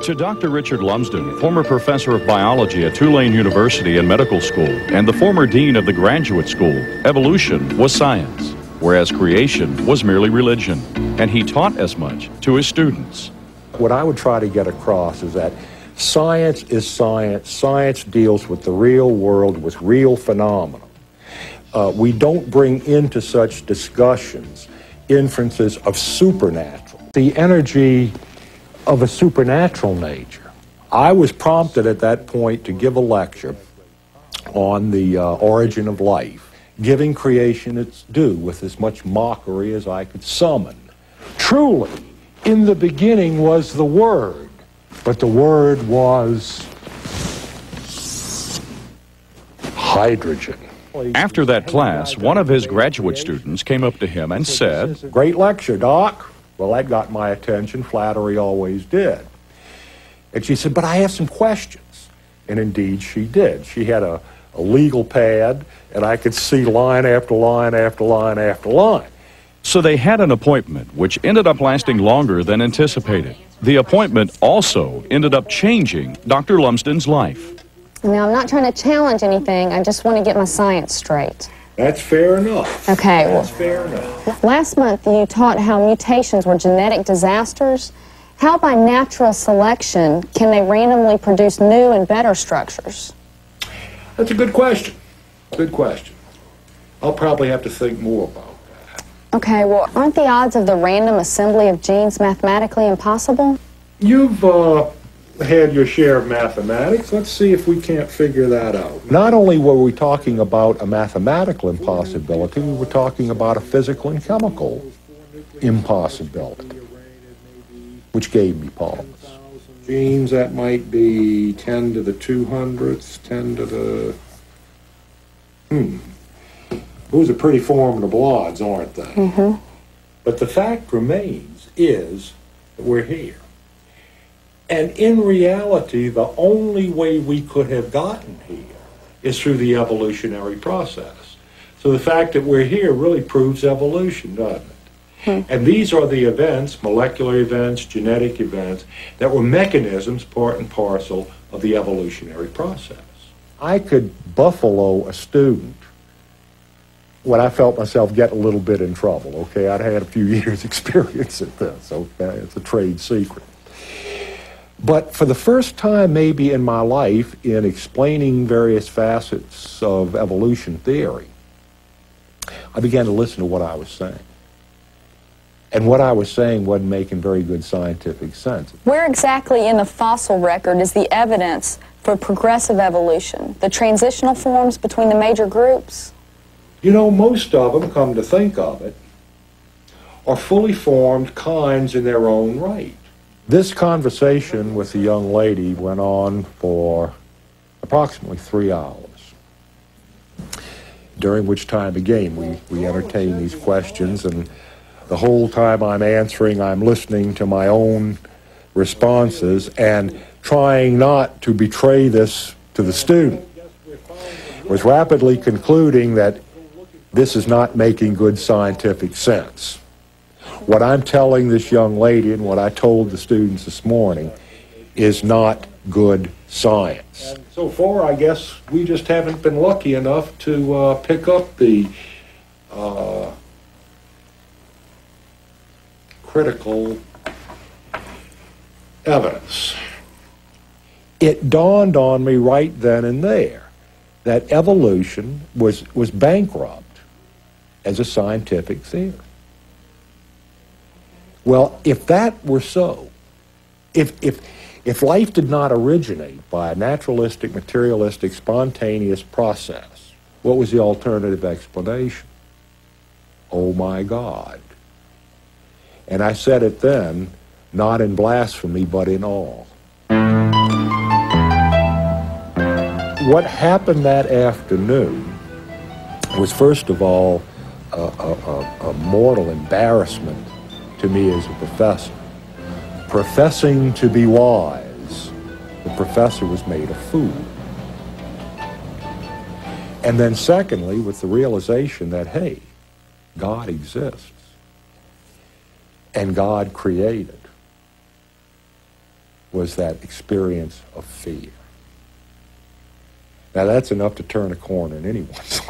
To Dr. Richard Lumsden, former professor of biology at Tulane University and Medical School, and the former dean of the graduate school, evolution was science, whereas creation was merely religion, and he taught as much to his students. What I would try to get across is that science is science. Science deals with the real world, with real phenomena. We don't bring into such discussions inferences of supernatural, the energy of a supernatural nature. I was prompted at that point to give a lecture on the origin of life, giving creation its due with as much mockery as I could summon. Truly, in the beginning was the Word, but the Word was hydrogen. After that class, one of his graduate students came up to him and said, "Great lecture, Doc." Well, that got my attention. Flattery always did. And she said, "But I have some questions." And indeed she did. She had a legal pad, and I could see line after line after line after line. So they had an appointment, which ended up lasting longer than anticipated. The appointment also ended up changing Dr. Lumsden's life. Now, I'm not trying to challenge anything. I just want to get my science straight. That's fair enough. Okay. That's fair enough. Last month, you taught how mutations were genetic disasters. How, by natural selection, can they randomly produce new and better structures? That's a good question. Good question. I'll probably have to think more about that. Okay, well, aren't the odds of the random assembly of genes mathematically impossible? You've had your share of mathematics. Let's see if we can't figure that out. Not only were we talking about a mathematical impossibility, we were talking about a physical and chemical impossibility, which gave me pause. Genes, that might be 10 to the 200ths, 10 to the... Those are pretty formidable odds, aren't they? Mm-hmm. But the fact remains is that we're here. And in reality, the only way we could have gotten here is through the evolutionary process. So the fact that we're here really proves evolution, doesn't it? And these are the events, molecular events, genetic events, that were mechanisms part and parcel of the evolutionary process. I could buffalo a student when I felt myself get a little bit in trouble, okay? I'd had a few years' experience at this, okay? It's a trade secret. But for the first time maybe in my life, in explaining various facets of evolution theory, I began to listen to what I was saying. And what I was saying wasn't making very good scientific sense. Where exactly in the fossil record is the evidence for progressive evolution, the transitional forms between the major groups? You know, most of them, come to think of it, are fully formed kinds in their own right. This conversation with the young lady went on for approximately 3 hours, during which time, again, we entertained these questions, and the whole time I'm answering, I'm listening to my own responses and trying not to betray this to the student. Was rapidly concluding that this is not making good scientific sense. What I'm telling this young lady and what I told the students this morning is not good science. And so far, I guess we just haven't been lucky enough to pick up the critical evidence. It dawned on me right then and there that evolution was bankrupt as a scientific theory. Well, if that were so, if life did not originate by a naturalistic, materialistic, spontaneous process, what was the alternative explanation? Oh my God. And I said it then, not in blasphemy, but in awe. What happened that afternoon was, first of all, a mortal embarrassment to me as a professor. Professing to be wise, the professor was made a fool. And then secondly, with the realization that, hey, God exists and God created. was that experience of fear. Now that's enough to turn a corner in anyone's life.